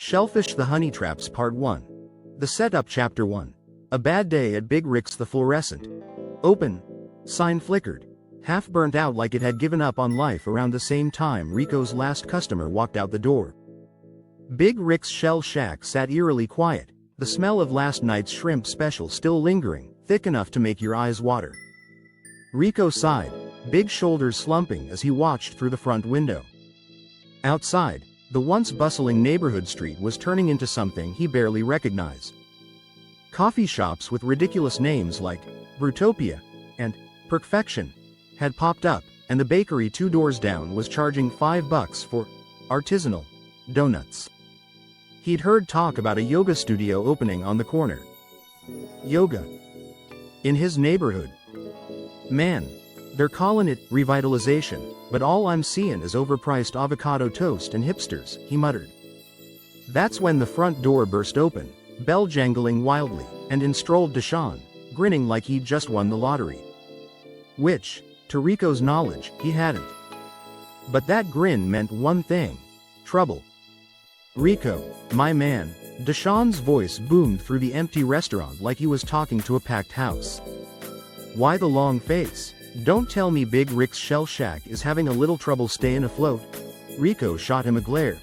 Shellfish the Honey Traps Part 1. The Setup Chapter 1. A bad day at Big Rick's. The fluorescent open sign flickered, half burnt out like it had given up on life. Around the same time Rico's last customer walked out the door. Big Rick's Shell Shack sat eerily quiet, the smell of last night's shrimp special still lingering, thick enough to make your eyes water. Rico sighed, big shoulders slumping as he watched through the front window. Outside, the once bustling neighborhood street was turning into something he barely recognized. Coffee shops with ridiculous names like Brutopia and Perfection had popped up, and the bakery 2 doors down was charging $5 for artisanal donuts. He'd heard talk about a yoga studio opening on the corner. Yoga in his neighborhood? Man, they're calling it revitalization, but all I'm seeing is overpriced avocado toast and hipsters, he muttered. That's when the front door burst open, bell jangling wildly, and in strolled Deshaun, grinning like he'd just won the lottery. Which, to Rico's knowledge, he hadn't. But that grin meant one thing: trouble. Rico, my man, Deshaun's voice boomed through the empty restaurant like he was talking to a packed house. Why the long face? Don't tell me Big Rick's Shell Shack is having a little trouble staying afloat? Rico shot him a glare.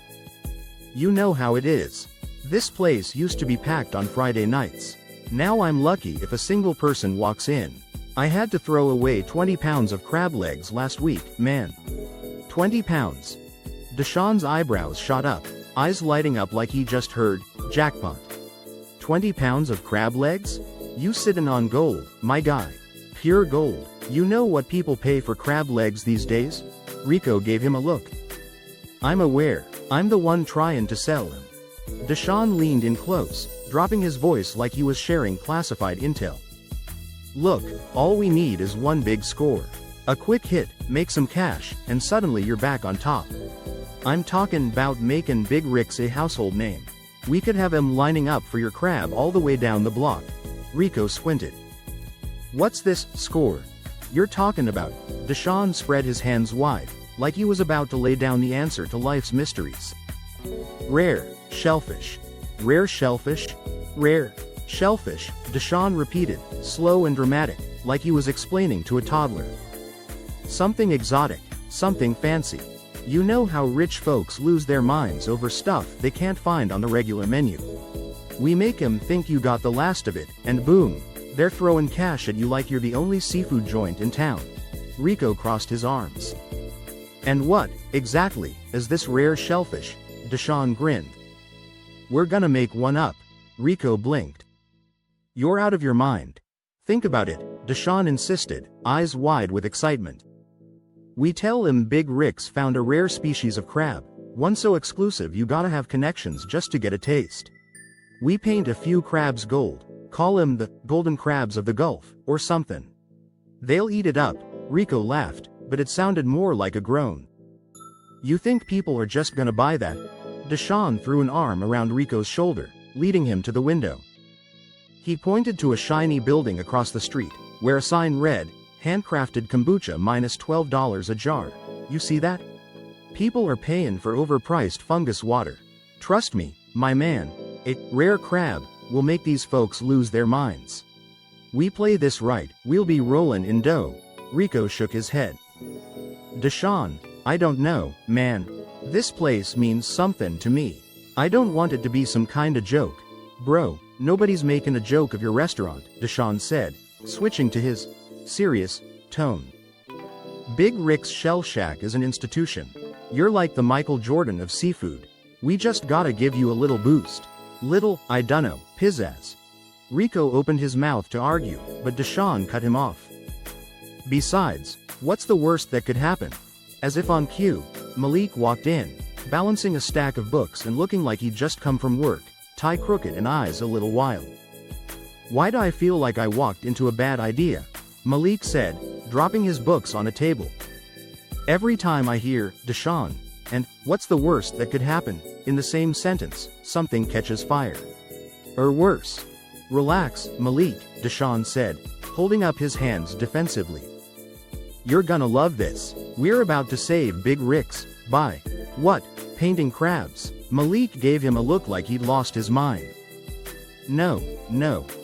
You know how it is. This place used to be packed on Friday nights. Now I'm lucky if a single person walks in. I had to throw away 20 pounds of crab legs last week, man. 20 pounds. Deshaun's eyebrows shot up, eyes lighting up like he just heard jackpot. 20 pounds of crab legs? You sittin' on gold, my guy. Pure gold. You know what people pay for crab legs these days? Rico gave him a look. I'm aware. I'm the one trying to sell them. Deshaun leaned in close, dropping his voice like he was sharing classified intel. Look, all we need is one big score. A quick hit, make some cash, and suddenly you're back on top. I'm talking about making Big Rick's a household name. We could have him lining up for your crab all the way down the block. Rico squinted. What's this score you're talking about? Deshaun spread his hands wide, like he was about to lay down the answer to life's mysteries. Rare shellfish. Rare shellfish? Rare shellfish, Deshaun repeated, slow and dramatic, like he was explaining to a toddler. Something exotic, something fancy. You know how rich folks lose their minds over stuff they can't find on the regular menu. We make 'em think you got the last of it, and boom, they're throwing cash at you like you're the only seafood joint in town. Rico crossed his arms. And what, exactly, is this rare shellfish? Deshaun grinned. We're gonna make one up. Rico blinked. You're out of your mind. Think about it, Deshaun insisted, eyes wide with excitement. We tell him Big Rick's found a rare species of crab, one so exclusive you gotta have connections just to get a taste. We paint a few crabs gold, call them the golden crabs of the Gulf, or something. They'll eat it up. Rico laughed, but it sounded more like a groan. You think people are just gonna buy that? Deshaun threw an arm around Rico's shoulder, leading him to the window. He pointed to a shiny building across the street, where a sign read, handcrafted kombucha -$12 a jar. You see that? People are paying for overpriced fungus water. Trust me, my man, a rare crab will make these folks lose their minds. We play this right, we'll be rolling in dough. Rico shook his head. Deshaun, I don't know, man. This place means something to me. I don't want it to be some kinda joke. Bro, nobody's making a joke of your restaurant, Deshaun said, switching to his serious tone. Big Rick's Shell Shack is an institution. You're like the Michael Jordan of seafood. We just gotta give you a little boost. Little, I dunno, pizzazz. Rico opened his mouth to argue, but Deshaun cut him off. Besides, what's the worst that could happen? As if on cue, Malik walked in, balancing a stack of books and looking like he'd just come from work, tie crooked and eyes a little wild. Why do I feel like I walked into a bad idea? Malik said, dropping his books on a table. Every time I hear, Deshaun, and, what's the worst that could happen, in the same sentence, something catches fire. Or worse. Relax, Malik, Deshaun said, holding up his hands defensively. You're gonna love this. We're about to save Big Rick's, by, what, painting crabs. Malik gave him a look like he'd lost his mind. No,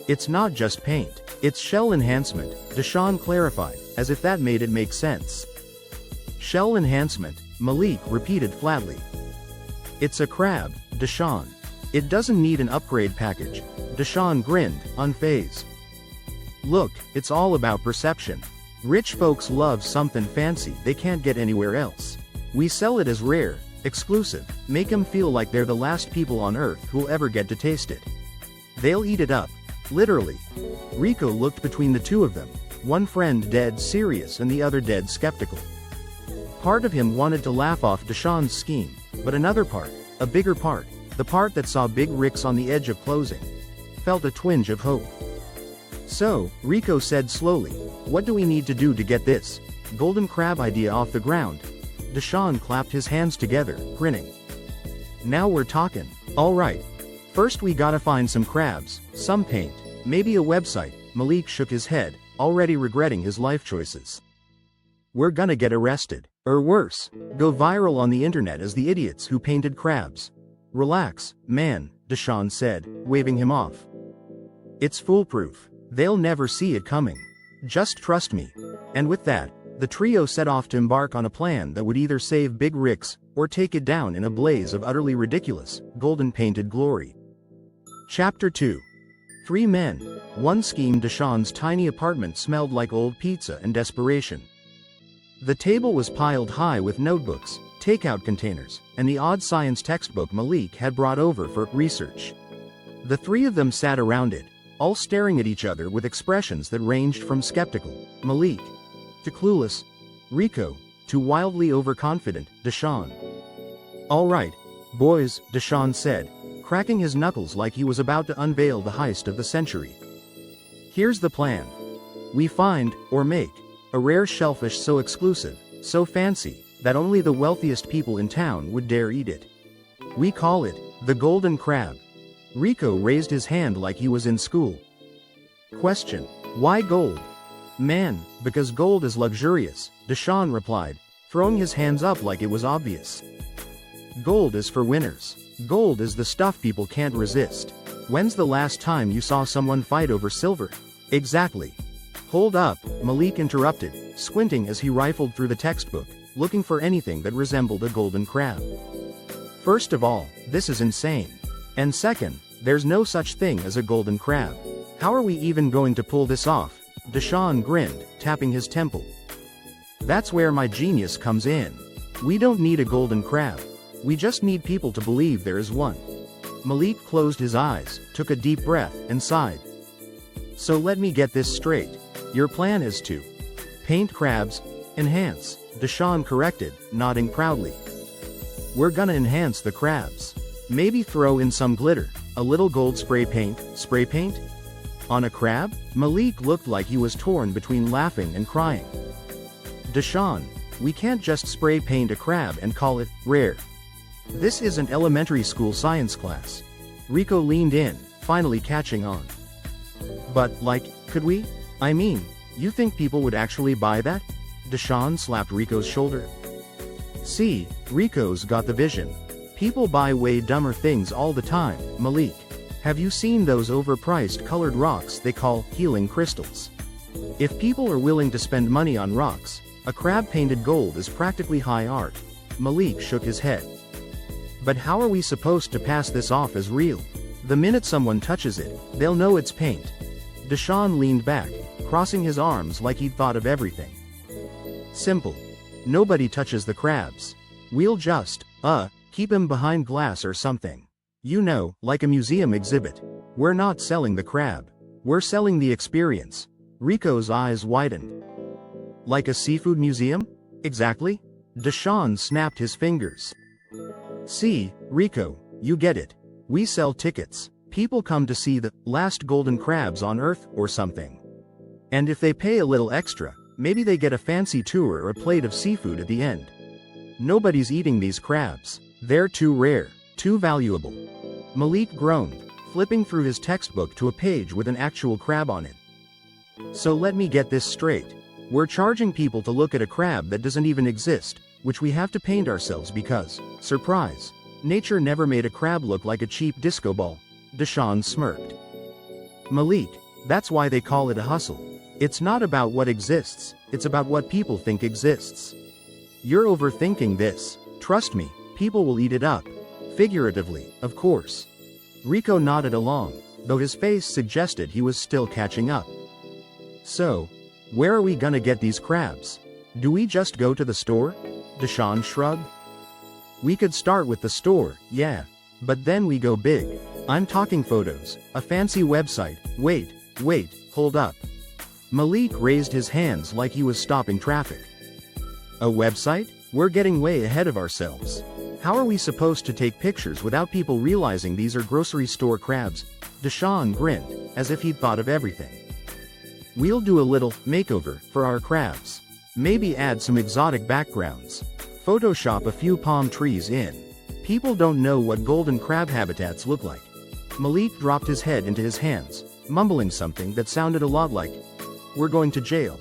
it's not just paint. It's shell enhancement, Deshaun clarified, as if that made it make sense. Shell enhancement, Malik repeated flatly. It's a crab, Deshaun. It doesn't need an upgrade package. Deshaun grinned, unfazed. Look, it's all about perception. Rich folks love something fancy they can't get anywhere else. We sell it as rare, exclusive, make them feel like they're the last people on earth who'll ever get to taste it. They'll eat it up. Literally. Rico looked between the two of them, one friend dead serious and the other dead skeptical. Part of him wanted to laugh off Deshaun's scheme, but another part, a bigger part, the part that saw Big Rick's on the edge of closing, felt a twinge of hope. So, Rico said slowly, what do we need to do to get this golden crab idea off the ground? Deshaun clapped his hands together, grinning. Now we're talking. All right. First we gotta find some crabs, some paint, maybe a website. Malik shook his head, already regretting his life choices. We're gonna get arrested. Or worse, go viral on the internet as the idiots who painted crabs. Relax, man, Deshaun said, waving him off. It's foolproof. They'll never see it coming. Just trust me. And with that, the trio set off to embark on a plan that would either save Big Rick's, or take it down in a blaze of utterly ridiculous, golden-painted glory. Chapter 2. 3 men. One scheme. Deshaun's tiny apartment smelled like old pizza and desperation. The table was piled high with notebooks, takeout containers, and the odd science textbook Malik had brought over for research. The three of them sat around it, all staring at each other with expressions that ranged from skeptical, Malik, to clueless, Rico, to wildly overconfident, Deshaun. All right, boys, Deshaun said, cracking his knuckles like he was about to unveil the heist of the century. Here's the plan. We find, or make, a rare shellfish so exclusive, so fancy, that only the wealthiest people in town would dare eat it. We call it, the golden crab. Rico raised his hand like he was in school. Question. Why gold? Man, because gold is luxurious, Deshaun replied, throwing his hands up like it was obvious. Gold is for winners. Gold is the stuff people can't resist. When's the last time you saw someone fight over silver? Exactly. Hold up, Malik interrupted, squinting as he rifled through the textbook, looking for anything that resembled a golden crab. First of all, this is insane. And second, there's no such thing as a golden crab. How are we even going to pull this off? Deshaun grinned, tapping his temple. That's where my genius comes in. We don't need a golden crab. We just need people to believe there is one. Malik closed his eyes, took a deep breath, and sighed. So let me get this straight. Your plan is to paint crabs, enhance, Deshaun corrected, nodding proudly. We're gonna enhance the crabs. Maybe throw in some glitter, a little gold spray paint? On a crab? Malik looked like he was torn between laughing and crying. Deshaun, we can't just spray paint a crab and call it rare. This isn't elementary school science class. Rico leaned in, finally catching on. But, could we? I mean, you think people would actually buy that? Deshaun slapped Rico's shoulder. See, Rico's got the vision. People buy way dumber things all the time, Malik. Have you seen those overpriced colored rocks they call healing crystals? If people are willing to spend money on rocks, a crab painted gold is practically high art. Malik shook his head. But how are we supposed to pass this off as real? The minute someone touches it, they'll know it's paint. Deshaun leaned back, crossing his arms like he'd thought of everything. Simple. Nobody touches the crabs. We'll just, keep him behind glass or something. You know, like a museum exhibit. We're not selling the crab. We're selling the experience. Rico's eyes widened. Like a seafood museum? Exactly? Deshaun snapped his fingers. See, Rico, you get it. We sell tickets. People come to see the last golden crabs on Earth or something. And if they pay a little extra, maybe they get a fancy tour or a plate of seafood at the end. Nobody's eating these crabs. They're too rare, too valuable. Malik groaned, flipping through his textbook to a page with an actual crab on it. So let me get this straight. We're charging people to look at a crab that doesn't even exist, which we have to paint ourselves because, surprise, Nature never made a crab look like a cheap disco ball. Deshaun smirked. Malik, that's why they call it a hustle. It's not about what exists, it's about what people think exists. You're overthinking this. Trust me, people will eat it up. Figuratively, of course. Rico nodded along, though his face suggested he was still catching up. So, where are we gonna get these crabs? Do we just go to the store? Deshaun shrugged. We could start with the store, yeah. But then we go big. I'm talking photos, a fancy website. Wait, hold up. Malik raised his hands like he was stopping traffic. A website? We're getting way ahead of ourselves. How are we supposed to take pictures without people realizing these are grocery store crabs? Deshaun grinned, as if he'd thought of everything. We'll do a little makeover for our crabs. Maybe add some exotic backgrounds. Photoshop a few palm trees in. People don't know what golden crab habitats look like. Malik dropped his head into his hands, mumbling something that sounded a lot like, "We're going to jail."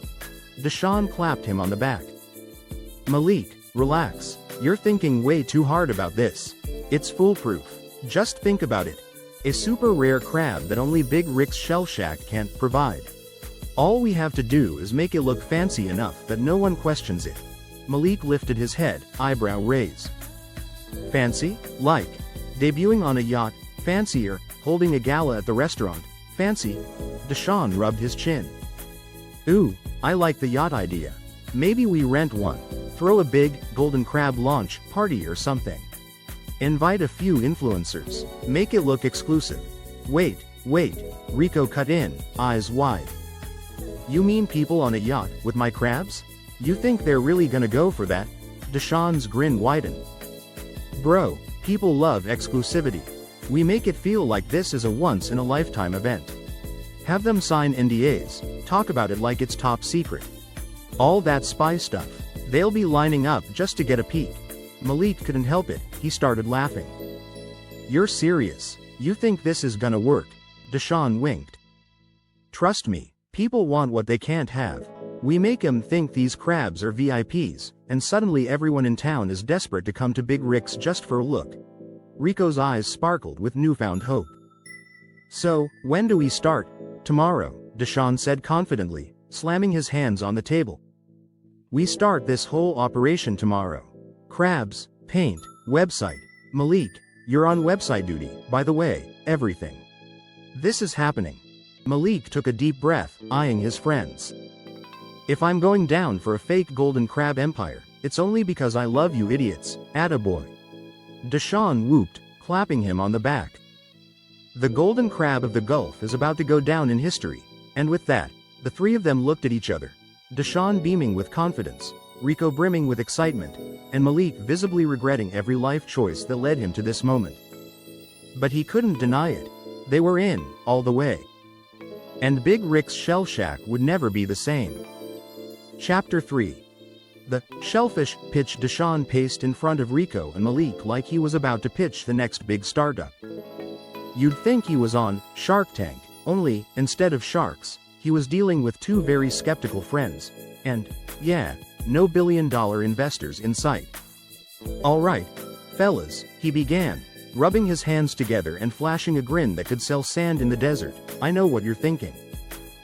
Deshaun clapped him on the back. Malik, relax. You're thinking way too hard about this. It's foolproof. Just think about it. A super rare crab that only Big Rick's Shell Shack can't provide. All we have to do is make it look fancy enough that no one questions it. Malik lifted his head, eyebrow raised. Fancy? Like debuting on a yacht? Fancier, holding a gala at the restaurant? Fancy? Deshaun rubbed his chin. Ooh, I like the yacht idea. Maybe we rent one. Throw a big, golden crab launch party or something. Invite a few influencers. Make it look exclusive. Wait, Rico cut in, eyes wide. You mean people on a yacht with my crabs? You think they're really gonna go for that? Deshaun's grin widened. Bro, people love exclusivity. We make it feel like this is a once-in-a-lifetime event. Have them sign NDAs, talk about it like it's top secret. All that spy stuff. They'll be lining up just to get a peek. Malik couldn't help it, he started laughing. You're serious? You think this is gonna work? Deshaun winked. Trust me, people want what they can't have. We make 'em think these crabs are VIPs, and suddenly everyone in town is desperate to come to Big Rick's just for a look. Rico's eyes sparkled with newfound hope. So, when do we start? Tomorrow, Deshaun said confidently, slamming his hands on the table. We start this whole operation tomorrow. Crabs, paint, website. Malik, you're on website duty, by the way, everything. This is happening. Malik took a deep breath, eyeing his friends. If I'm going down for a fake golden crab empire, it's only because I love you idiots, attaboy. Deshaun whooped, clapping him on the back. The golden crab of the Gulf is about to go down in history, and with that, the three of them looked at each other. Deshaun beaming with confidence, Rico brimming with excitement, and Malik visibly regretting every life choice that led him to this moment. But he couldn't deny it. They were in, all the way. And Big Rick's Shell Shack would never be the same. Chapter 3. The Shellfish pitch. Deshaun paced in front of Rico and Malik like he was about to pitch the next big startup. You'd think he was on Shark Tank, only, instead of sharks, he was dealing with two very skeptical friends, and, yeah, no billion-dollar investors in sight. Alright, fellas, he began, rubbing his hands together and flashing a grin that could sell sand in the desert. I know what you're thinking.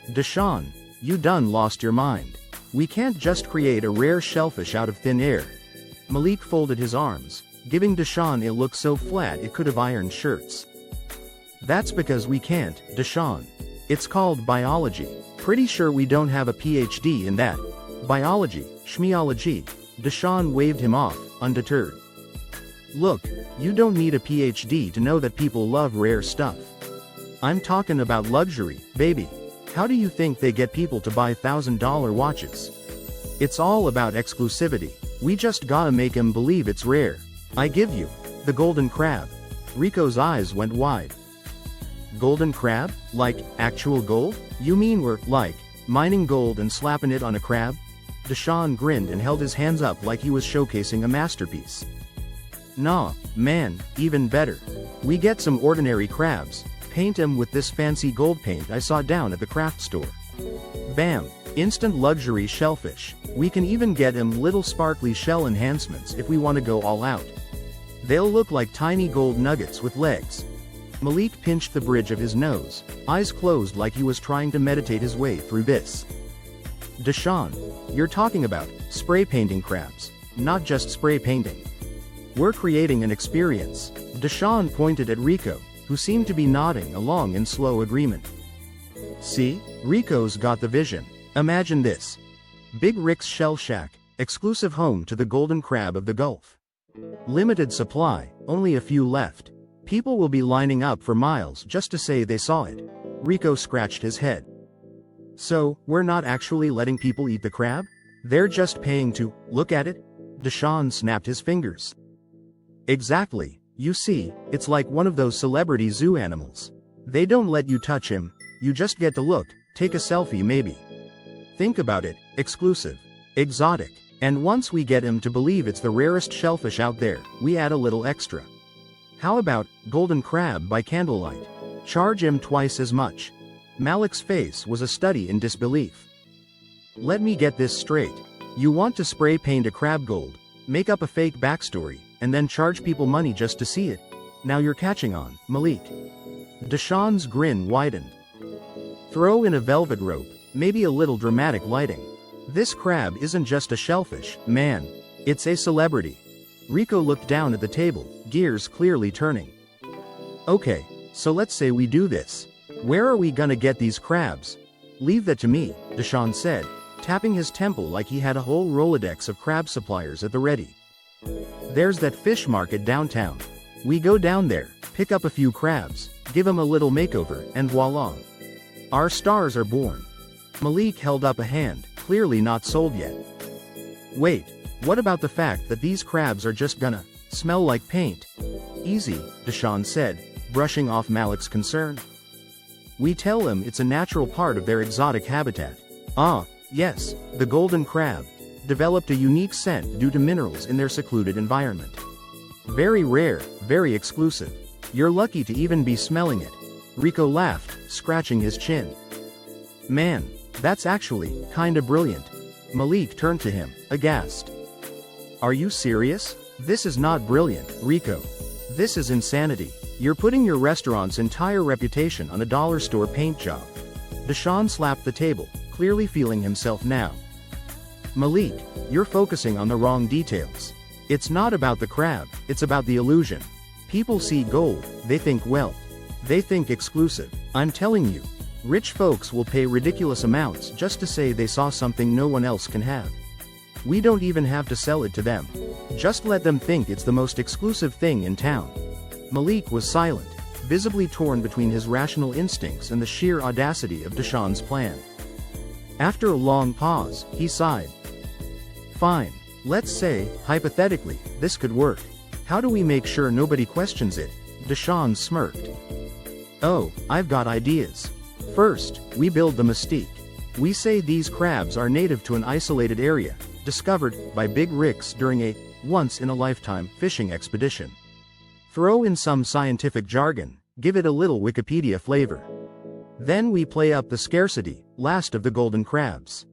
Deshaun, you done lost your mind. We can't just create a rare shellfish out of thin air. Malik folded his arms, giving Deshaun a look so flat it could have ironed shirts. That's because we can't, Deshaun. It's called biology. Pretty sure we don't have a PhD in that. Biology, shmeology. Deshaun waved him off, undeterred. Look, you don't need a PhD to know that people love rare stuff. I'm talking about luxury, baby. How do you think they get people to buy $1,000 watches? It's all about exclusivity. We just gotta make 'em believe it's rare. I give you the golden crab. Rico's eyes went wide. Golden crab? Like, actual gold? You mean we're, like, mining gold and slapping it on a crab? Deshaun grinned and held his hands up like he was showcasing a masterpiece. Nah, man, even better. We get some ordinary crabs, paint 'em with this fancy gold paint I saw down at the craft store. Bam, instant luxury shellfish. We can even get 'em little sparkly shell enhancements if we want to go all out. They'll look like tiny gold nuggets with legs. Malik pinched the bridge of his nose, eyes closed like he was trying to meditate his way through this. Deshaun, you're talking about spray painting crabs, not just spray painting. We're creating an experience. Deshaun pointed at Rico, who seemed to be nodding along in slow agreement. See? Rico's got the vision. Imagine this. Big Rick's Shell Shack, exclusive home to the golden crab of the Gulf. Limited supply, only a few left. People will be lining up for miles just to say they saw it. Rico scratched his head. So, we're not actually letting people eat the crab? They're just paying to look at it? Deshaun snapped his fingers. Exactly. You see, it's like one of those celebrity zoo animals. They don't let you touch him, you just get to look, take a selfie maybe. Think about it, exclusive, exotic, and once we get him to believe it's the rarest shellfish out there, we add a little extra. How about golden crab by candlelight? Charge him twice as much. Malik's face was a study in disbelief. Let me get this straight. You want to spray paint a crab gold, make up a fake backstory, and then charge people money just to see it? Now you're catching on, Malik. Deshaun's grin widened. Throw in a velvet rope, maybe a little dramatic lighting. This crab isn't just a shellfish, man. It's a celebrity. Rico looked down at the table, gears clearly turning. Okay, so let's say we do this. Where are we gonna get these crabs? Leave that to me, Deshaun said, tapping his temple like he had a whole Rolodex of crab suppliers at the ready. There's that fish market downtown. We go down there, pick up a few crabs, give them a little makeover, and voila. Our stars are born. Malik held up a hand, clearly not sold yet. Wait, what about the fact that these crabs are just gonna smell like paint? Easy, Deshaun said, brushing off Malik's concern. We tell them it's a natural part of their exotic habitat. Ah, yes, the golden crab developed a unique scent due to minerals in their secluded environment. Very rare, very exclusive. You're lucky to even be smelling it. Rico laughed, scratching his chin. Man, that's actually kinda brilliant. Malik turned to him, aghast. Are you serious? This is not brilliant, Rico. This is insanity. You're putting your restaurant's entire reputation on a dollar store paint job. Deshaun slapped the table, clearly feeling himself now. Malik, you're focusing on the wrong details. It's not about the crab, it's about the illusion. People see gold, they think wealth. They think exclusive. I'm telling you, rich folks will pay ridiculous amounts just to say they saw something no one else can have. We don't even have to sell it to them. Just let them think it's the most exclusive thing in town. Malik was silent, visibly torn between his rational instincts and the sheer audacity of Deshaun's plan. After a long pause, he sighed. Fine. Let's say, hypothetically, this could work. How do we make sure nobody questions it? Deshaun smirked. Oh, I've got ideas. First, we build the mystique. We say these crabs are native to an isolated area, discovered by Big Rick's during a once-in-a-lifetime fishing expedition. Throw in some scientific jargon, give it a little Wikipedia flavor. Then we play up the scarcity, last of the golden crabs.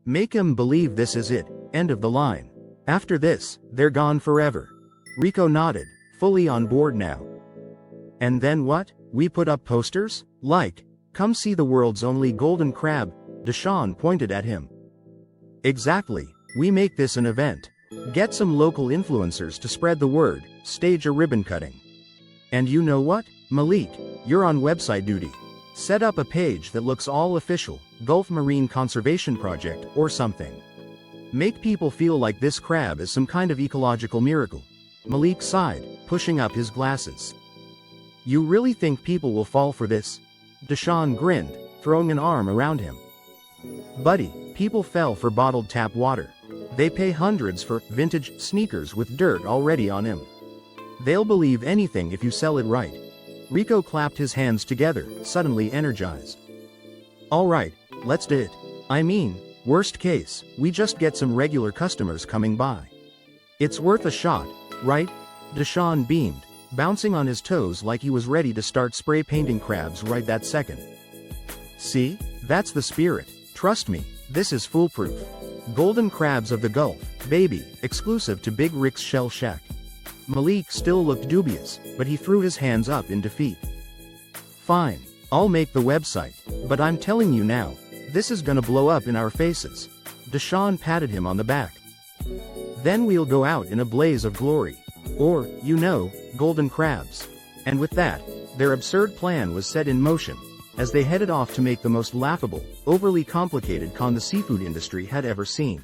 Make 'em believe this is it, end of the line. After this, they're gone forever. Rico nodded, fully on board now. And then what? We put up posters? Like, come see the world's only golden crab? Deshaun pointed at him. Exactly. We make this an event. Get some local influencers to spread the word, stage a ribbon cutting. And you know what, Malik, you're on website duty. Set up a page that looks all official, Gulf Marine Conservation Project, or something. Make people feel like this crab is some kind of ecological miracle. Malik sighed, pushing up his glasses. You really think people will fall for this? Deshaun grinned, throwing an arm around him. Buddy, people fell for bottled tap water. They pay hundreds for vintage sneakers with dirt already on them. They'll believe anything if you sell it right. Rico clapped his hands together, suddenly energized. All right, let's do it. I mean, worst case, we just get some regular customers coming by. It's worth a shot, right? Deshaun beamed, bouncing on his toes like he was ready to start spray painting crabs right that second. See? That's the spirit. Trust me, this is foolproof. Golden crabs of the Gulf, baby, exclusive to Big Rick's Shell Shack. Malik still looked dubious, but he threw his hands up in defeat. Fine, I'll make the website, but I'm telling you now, this is gonna blow up in our faces. Deshaun patted him on the back. Then we'll go out in a blaze of glory. Or, golden crabs. And with that, their absurd plan was set in motion, as they headed off to make the most laughable, overly complicated con the seafood industry had ever seen.